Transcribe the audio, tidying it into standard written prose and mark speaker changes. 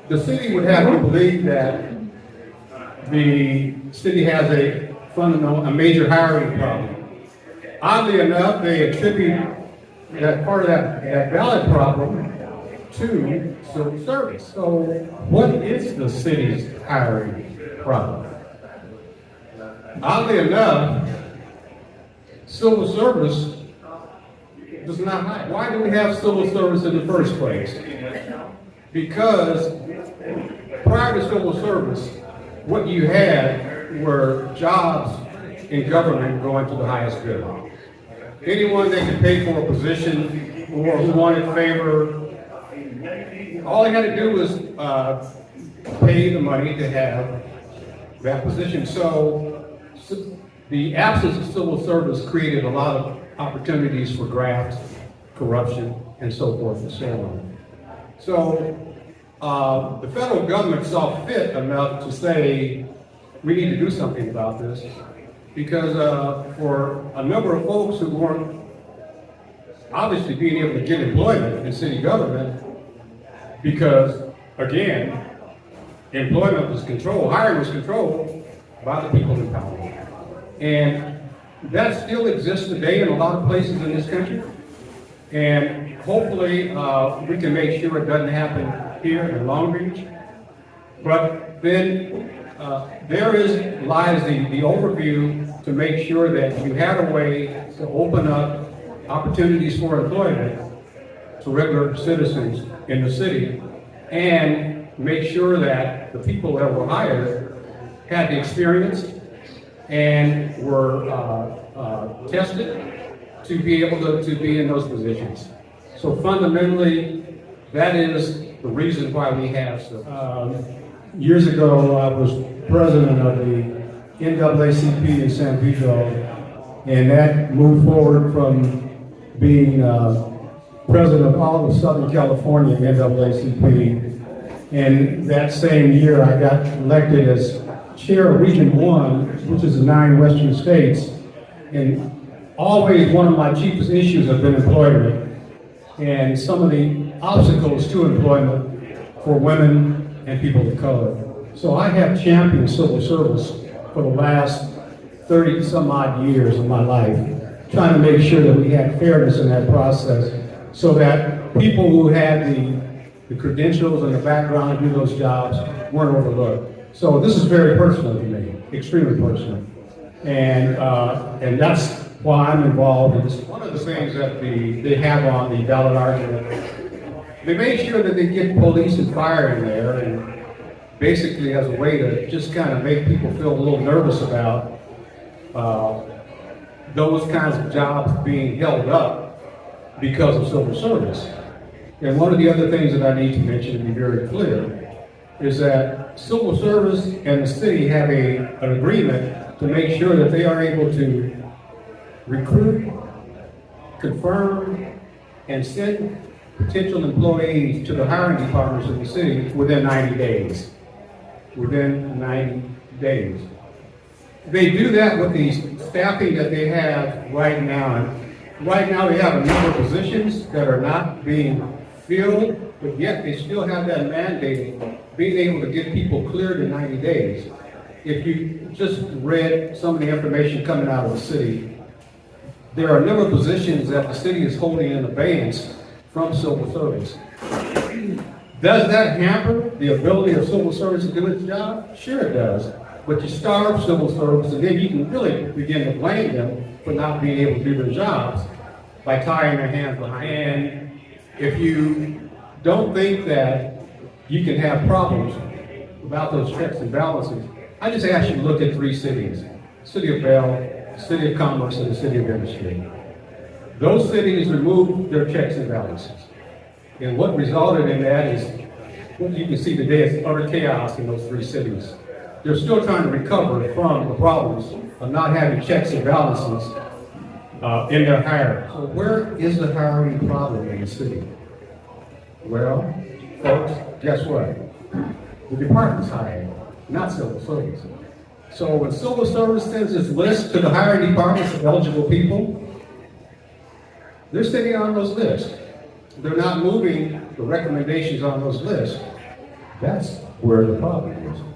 Speaker 1: the city would have you believe that the city has a major hiring problem. Oddly enough, they attribute that part of that ballot problem to civil service. So what is the city's hiring problem? Oddly enough, civil service does not hire. Why do we have civil service in the first place? Because prior to civil service, what you had were jobs in government going to the highest bidder. Anyone that could pay for a position or who wanted favor, all they had to do was pay the money to have that position. So the absence of civil service created a lot of opportunities for graft, corruption, and so forth and so on. So the federal government saw fit enough to say, we need to do something about this, because for a number of folks who weren't obviously being able to get employment in city government, because again, employment was controlled, hiring was controlled by the people in power. And that still exists today in a lot of places in this country. And hopefully we can make sure it doesn't happen here in Long Beach. But then there lies the overview to make sure that you had a way to open up opportunities for employment to regular citizens in the city, and make sure that the people that were hired had the experience and were tested to be able to be in those positions. So fundamentally, that is the reason why we have so.
Speaker 2: Years ago, I was president of the NAACP in San Pedro, and that moved forward from being president of all of Southern California NAACP. And that same year, I got elected as chair of Region 1, which is the 9 western states. And always one of my chiefest issues have been employment and some of the obstacles to employment for women and people of color. So I have championed civil service for the last 30 some odd years of my life, trying to make sure that we had fairness in that process, so that people who had the credentials and the background to do those jobs weren't overlooked. So this is very personal to me, extremely personal. And that's why I'm involved in this.
Speaker 1: One of the things that they have on the ballot argument, they made sure that they get police and fire in there, and basically as a way to just kind of make people feel a little nervous about those kinds of jobs being held up because of civil service. And one of the other things that I need to mention, to be very clear, is that civil service and the city have an agreement to make sure that they are able to recruit, confirm, and send potential employees to the hiring departments of the city within 90 days. Within 90 days. They do that with the staffing that they have right now. And right now they have a number of positions that are not being filled, but yet they still have that mandate of being able to get people cleared in 90 days. If you just read some of the information coming out of the city, there are a number of positions that the city is holding in abeyance from civil service. Does that hamper the ability of civil service to do its job? Sure it does. But you starve civil service, and then you can really begin to blame them for not being able to do their jobs by tying their hands behind. And if you don't think that you can have problems about those checks and balances, I just ask you to look at 3 cities: City of Bell, City of Commerce, and the City of Industry. Those cities removed their checks and balances. And what resulted in that is what you can see today is utter chaos in those 3 cities. They're still trying to recover from the problems of not having checks and balances in their hiring. So where is the hiring problem in the city? Well, folks, guess what? The department's hiring, not civil service. So when civil service sends its list to the hiring departments of eligible people, they're sitting on those lists. They're not moving the recommendations on those lists.
Speaker 2: That's where the problem is.